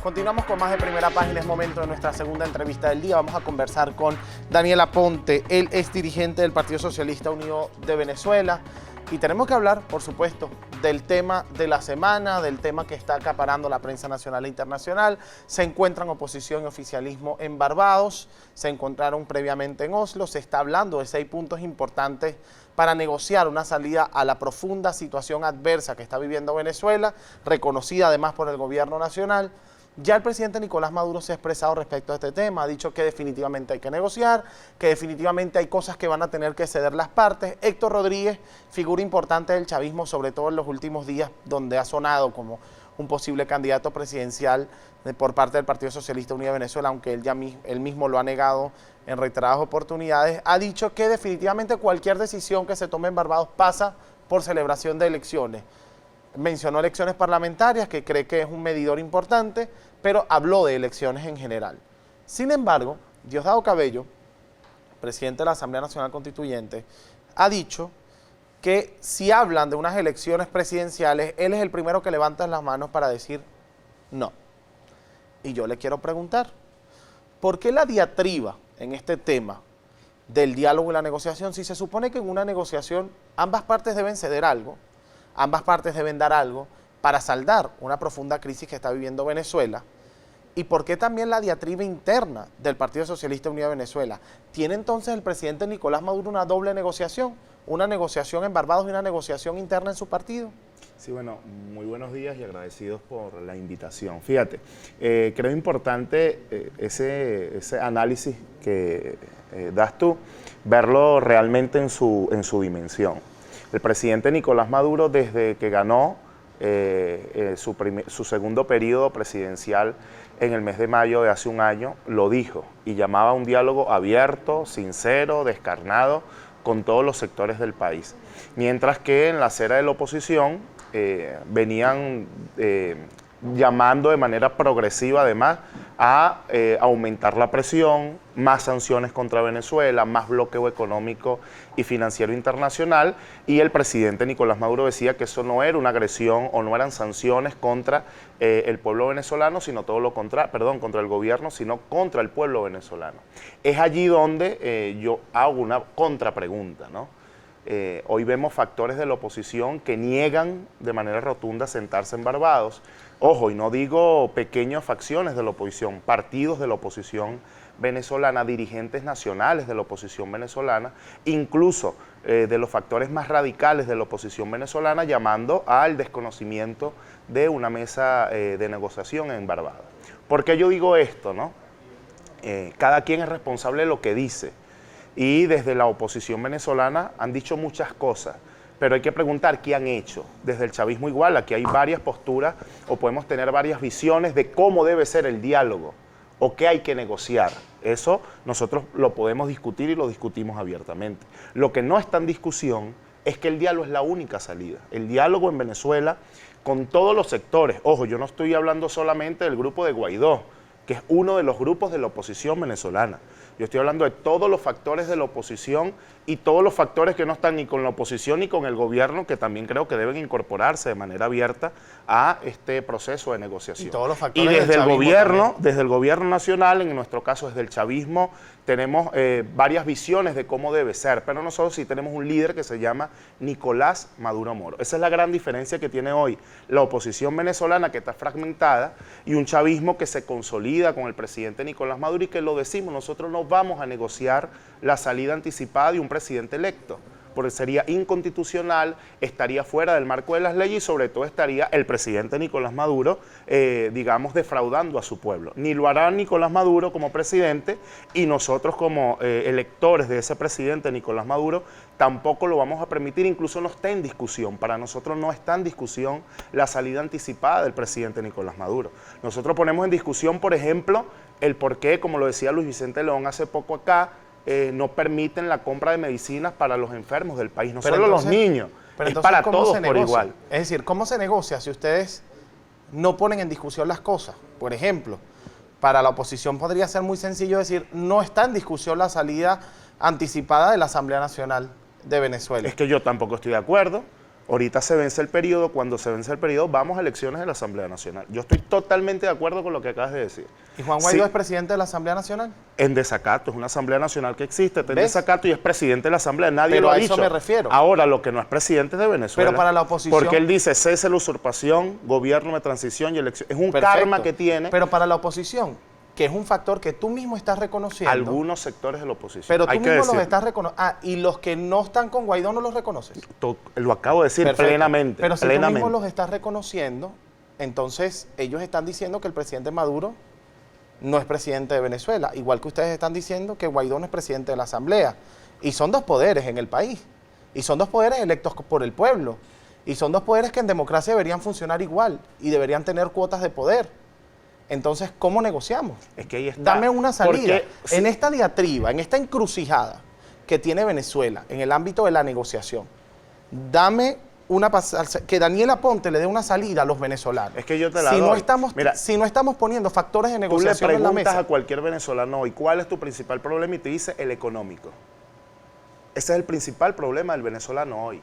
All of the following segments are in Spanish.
Continuamos con más de Primera Página. Es momento de nuestra segunda entrevista del día. Vamos a conversar con Daniel Aponte. Él es dirigente del Partido Socialista Unido de Venezuela. Y tenemos que hablar, por supuesto, del tema de la semana, del tema que está acaparando la prensa nacional e internacional. Se encuentran oposición y oficialismo en Barbados, se encontraron previamente en Oslo, se está hablando de 6 puntos importantes para negociar una salida a la profunda situación adversa que está viviendo Venezuela, reconocida además por el gobierno nacional. Ya el presidente Nicolás Maduro se ha expresado respecto a este tema, ha dicho que definitivamente hay que negociar, que definitivamente hay cosas que van a tener que ceder las partes. Héctor Rodríguez, figura importante del chavismo, sobre todo en los últimos días, donde ha sonado como un posible candidato presidencial por parte del Partido Socialista Unido de Venezuela, aunque él mismo lo ha negado en reiteradas oportunidades, ha dicho que definitivamente cualquier decisión que se tome en Barbados pasa por celebración de elecciones. Mencionó elecciones parlamentarias, que cree que es un medidor importante, pero habló de elecciones en general. Sin embargo, Diosdado Cabello, presidente de la Asamblea Nacional Constituyente, ha dicho que si hablan de unas elecciones presidenciales, él es el primero que levanta las manos para decir no. Y yo le quiero preguntar, ¿por qué la diatriba en este tema del diálogo y la negociación, si se supone que en una negociación ambas partes deben ceder algo, ambas partes deben dar algo para saldar una profunda crisis que está viviendo Venezuela? ¿Y por qué también la diatriba interna del Partido Socialista Unido de Venezuela? ¿Tiene entonces el presidente Nicolás Maduro una doble negociación? ¿Una negociación en Barbados y una negociación interna en su partido? Sí, bueno, muy buenos días y agradecidos por la invitación. Fíjate, creo importante ese análisis que das tú, verlo realmente en su dimensión. El presidente Nicolás Maduro, desde que ganó su segundo periodo presidencial en el mes de mayo de hace un año, lo dijo y llamaba a un diálogo abierto, sincero, descarnado con todos los sectores del país. Mientras que en la acera de la oposición venían llamando de manera progresiva además a aumentar la presión, más sanciones contra Venezuela, más bloqueo económico y financiero internacional, y el presidente Nicolás Maduro decía que eso no era una agresión o no eran sanciones contra el pueblo venezolano, sino todo lo contrario, perdón, contra el gobierno, sino contra el pueblo venezolano. Es allí donde yo hago una contrapregunta, ¿no? Hoy vemos factores de la oposición que niegan de manera rotunda sentarse en Barbados. Ojo, y no digo pequeñas facciones de la oposición, partidos de la oposición venezolana, dirigentes nacionales de la oposición venezolana, incluso de los factores más radicales de la oposición venezolana, llamando al desconocimiento de una mesa de negociación en Barbados. ¿Por qué yo digo esto, no? Cada quien es responsable de lo que dice. Y desde la oposición venezolana han dicho muchas cosas, pero hay que preguntar qué han hecho. Desde el chavismo igual, aquí hay varias posturas o podemos tener varias visiones de cómo debe ser el diálogo o qué hay que negociar. Eso nosotros lo podemos discutir y lo discutimos abiertamente. Lo que no está en discusión es que el diálogo es la única salida. El diálogo en Venezuela con todos los sectores. Ojo, yo no estoy hablando solamente del grupo de Guaidó, que es uno de los grupos de la oposición venezolana. Yo estoy hablando de todos los factores de la oposición y todos los factores que no están ni con la oposición ni con el gobierno, que también creo que deben incorporarse de manera abierta a este proceso de negociación. Y todos los factores desde el gobierno nacional, en nuestro caso desde el chavismo, tenemos varias visiones de cómo debe ser, pero nosotros sí tenemos un líder que se llama Nicolás Maduro Moro. Esa es la gran diferencia que tiene hoy la oposición venezolana, que está fragmentada, y un chavismo que se consolida con el presidente Nicolás Maduro, y que lo decimos, nosotros no vamos a negociar la salida anticipada de un presidente electo, porque sería inconstitucional, estaría fuera del marco de las leyes y sobre todo estaría el presidente Nicolás Maduro, digamos, defraudando a su pueblo. Ni lo hará Nicolás Maduro como presidente y nosotros como electores de ese presidente Nicolás Maduro tampoco lo vamos a permitir, incluso no está en discusión. Para nosotros no está en discusión la salida anticipada del presidente Nicolás Maduro. Nosotros ponemos en discusión, por ejemplo, el por qué, como lo decía Luis Vicente León hace poco acá, no permiten la compra de medicinas para los enfermos del país, no solo los niños, es para todos por igual. Es decir, ¿cómo se negocia si ustedes no ponen en discusión las cosas? Por ejemplo, para la oposición podría ser muy sencillo decir, no está en discusión la salida anticipada de la Asamblea Nacional de Venezuela. Es que yo tampoco estoy de acuerdo. Ahorita se vence el periodo, cuando se vence el periodo vamos a elecciones de la Asamblea Nacional. Yo estoy totalmente de acuerdo con lo que acabas de decir. ¿Y Juan Guaidó es presidente de la Asamblea Nacional? En desacato, es una Asamblea Nacional que existe, está en ¿Ves? desacato y es presidente de la Asamblea, nadie Pero lo ha a dicho. eso me refiero. Ahora, lo que no es presidente es de Venezuela. Pero para la oposición... Porque él dice, cese la usurpación, gobierno de transición y elección. Es un Perfecto. karma que tiene Pero para la oposición, que es un factor que tú mismo estás reconociendo... algunos sectores de la oposición. Pero tú hay que mismo los decirlo. estás reconociendo. Ah, y los que no están con Guaidó no los reconoces. Lo acabo de decir Perfecto. plenamente. Pero si plenamente. tú mismo los estás reconociendo, entonces ellos están diciendo que el presidente Maduro no es presidente de Venezuela, igual que ustedes están diciendo que Guaidó no es presidente de la Asamblea. Y son dos poderes en el país. Y son dos poderes electos por el pueblo. Y son dos poderes que en democracia deberían funcionar igual y deberían tener cuotas de poder. Entonces, ¿cómo negociamos? Es que ahí está. Dame una salida. Porque, en esta diatriba, en esta encrucijada que tiene Venezuela en el ámbito de la negociación, dame una que Daniel Aponte le dé una salida a los venezolanos. Es que yo te la si doy. No estamos, Mira, si no estamos poniendo factores de tú le negociación en la preguntas mesa. a cualquier venezolano hoy, ¿cuál es tu principal problema? Y te dice el económico. Ese es el principal problema del venezolano hoy,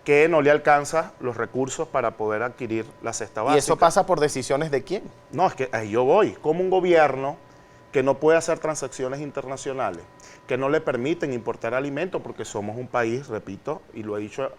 que no le alcanza los recursos para poder adquirir la cesta básica. ¿Y eso pasa por decisiones de quién? No, es que ahí yo voy. Como un gobierno que no puede hacer transacciones internacionales, que no le permiten importar alimentos, porque somos un país, repito, y lo he dicho,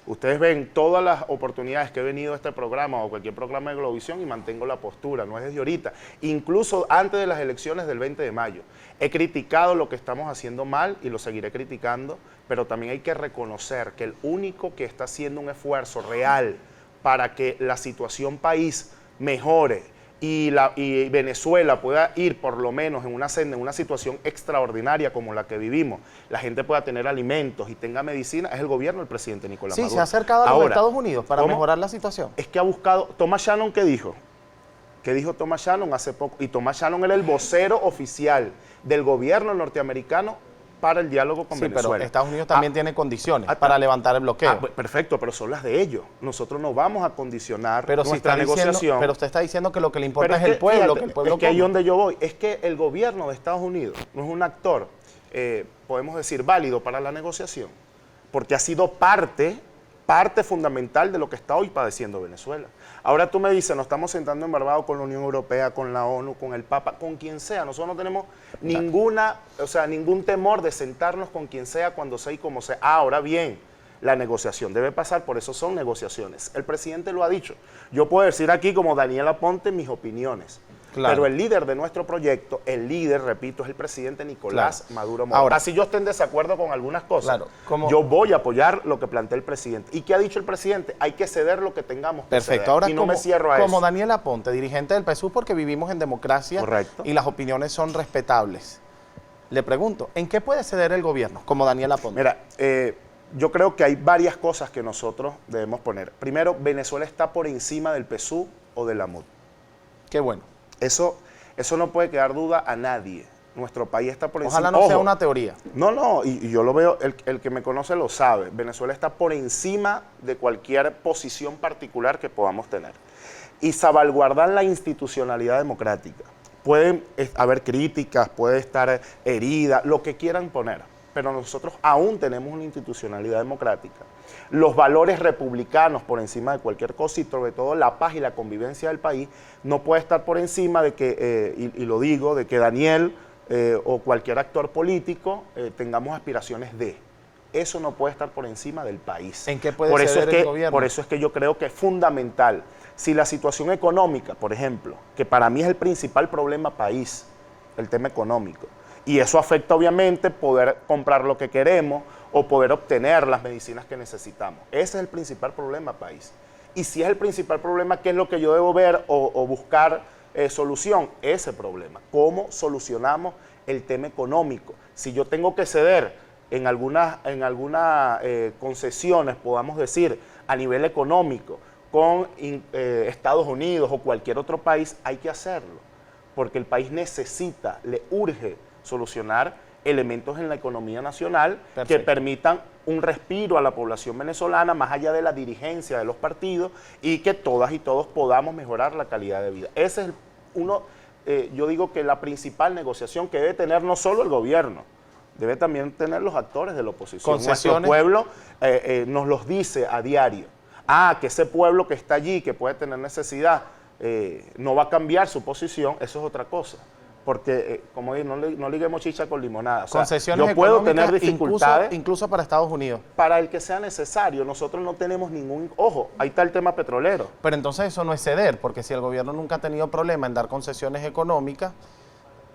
ustedes ven todas las oportunidades que he venido a este programa o cualquier programa de Globovisión y mantengo la postura, no es desde ahorita. Incluso antes de las elecciones del 20 de mayo, he criticado lo que estamos haciendo mal y lo seguiré criticando, pero también hay que reconocer que el único que está haciendo un esfuerzo real para que la situación país mejore y Venezuela pueda ir por lo menos en una senda, en una situación extraordinaria como la que vivimos, la gente pueda tener alimentos y tenga medicina, es el gobierno del presidente Nicolás Maduro. Sí, se ha acercado a los Estados Unidos para mejorar la situación. Es que ha buscado, Thomas Shannon, ¿qué dijo? ¿Qué dijo Thomas Shannon hace poco? Y Thomas Shannon era el vocero oficial del gobierno norteamericano para el diálogo con Venezuela. Pero Estados Unidos también tiene condiciones para levantar el bloqueo. Perfecto, pero son las de ellos. Nosotros no vamos a condicionar pero nuestra negociación. Pero usted está diciendo que lo que le importa es el pueblo, que el pueblo es que ahí donde yo voy, es que el gobierno de Estados Unidos no es un actor, podemos decir, válido para la negociación, porque ha sido parte fundamental de lo que está hoy padeciendo Venezuela. Ahora tú me dices, nos estamos sentando en Barbados con la Unión Europea, con la ONU, con el Papa, con quien sea. Nosotros no tenemos ningún temor de sentarnos con quien sea, cuando sea y como sea. Ahora bien, la negociación debe pasar, por eso son negociaciones. El presidente lo ha dicho. Yo puedo decir aquí, como Daniel Aponte, mis opiniones. Claro. Pero el líder de nuestro proyecto, el líder, repito, es el presidente Nicolás Maduro. Ahora, así yo esté en desacuerdo con algunas cosas, yo voy a apoyar lo que plantea el presidente. ¿Y qué ha dicho el presidente? Hay que ceder lo que tengamos que ceder. Ahora, y no me cierro a eso. Como Daniel Aponte, dirigente del PSUV, porque vivimos en democracia. Correcto. Y las opiniones son respetables. Le pregunto, ¿en qué puede ceder el gobierno como Daniel Aponte? Mira, yo creo que hay varias cosas que nosotros debemos poner. Primero, Venezuela está por encima del PSUV o de la MUD. Qué bueno. Eso no puede quedar duda a nadie. Nuestro país está por encima. Ojalá no sea una teoría. No, y yo lo veo, el que me conoce lo sabe. Venezuela está por encima de cualquier posición particular que podamos tener. Y salvaguardar la institucionalidad democrática. Pueden haber críticas, puede estar herida, lo que quieran poner. Pero nosotros aún tenemos una institucionalidad democrática. Los valores republicanos por encima de cualquier cosa y sobre todo la paz y la convivencia del país no puede estar por encima de que, y lo digo, de que Daniel o cualquier actor político tengamos aspiraciones de. Eso no puede estar por encima del país. ¿En qué puede ceder el gobierno? Por eso es que yo creo que es fundamental. Si la situación económica, por ejemplo, que para mí es el principal problema país, el tema económico, y eso afecta obviamente poder comprar lo que queremos o poder obtener las medicinas que necesitamos. Ese es el principal problema país. Y si es el principal problema, ¿qué es lo que yo debo ver o buscar solución? Ese problema. ¿Cómo solucionamos el tema económico? Si yo tengo que ceder en algunas concesiones, podamos decir, a nivel económico, con Estados Unidos o cualquier otro país, hay que hacerlo. Porque el país necesita, le urge solucionar elementos en la economía nacional que permitan un respiro a la población venezolana más allá de la dirigencia de los partidos y que todas y todos podamos mejorar la calidad de vida. Ese es yo digo que la principal negociación que debe tener no solo el gobierno, debe también tener los actores de la oposición. Nuestro Concesiones. pueblo nos los dice a diario. Que ese pueblo que está allí, que puede tener necesidad, no va a cambiar su posición, eso es otra cosa. Porque, como digo, no liguemos chicha con limonada. O sea, Concesiones yo puedo económicas, tener dificultades incluso para Estados Unidos. para el que sea necesario. Nosotros no tenemos ningún... Ojo, ahí está el tema petrolero. Pero entonces eso no es ceder, porque si el gobierno nunca ha tenido problema en dar concesiones económicas,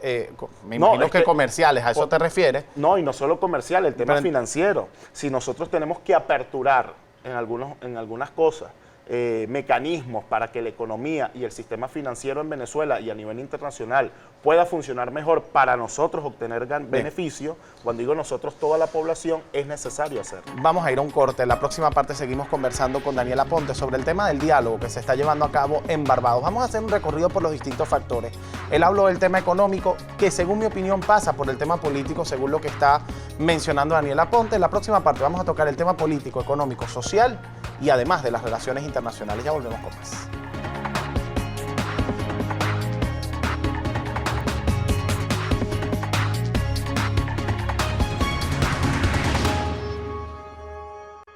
me No, imagino es que que- comerciales, ¿a eso te refieres? No, y no solo comercial, el tema Pero- financiero. Si nosotros tenemos que aperturar en algunas cosas mecanismos para que la economía y el sistema financiero en Venezuela y a nivel internacional pueda funcionar mejor para nosotros obtener beneficio, cuando digo nosotros, toda la población, es necesario hacerlo. Vamos a ir a un corte. En la próxima parte seguimos conversando con Daniel Aponte sobre el tema del diálogo que se está llevando a cabo en Barbados. Vamos a hacer un recorrido por los distintos factores. Él habló del tema económico, que según mi opinión pasa por el tema político, según lo que está mencionando Daniel Aponte. En la próxima parte vamos a tocar el tema político, económico, social y además de las relaciones internacionales. Ya volvemos con más.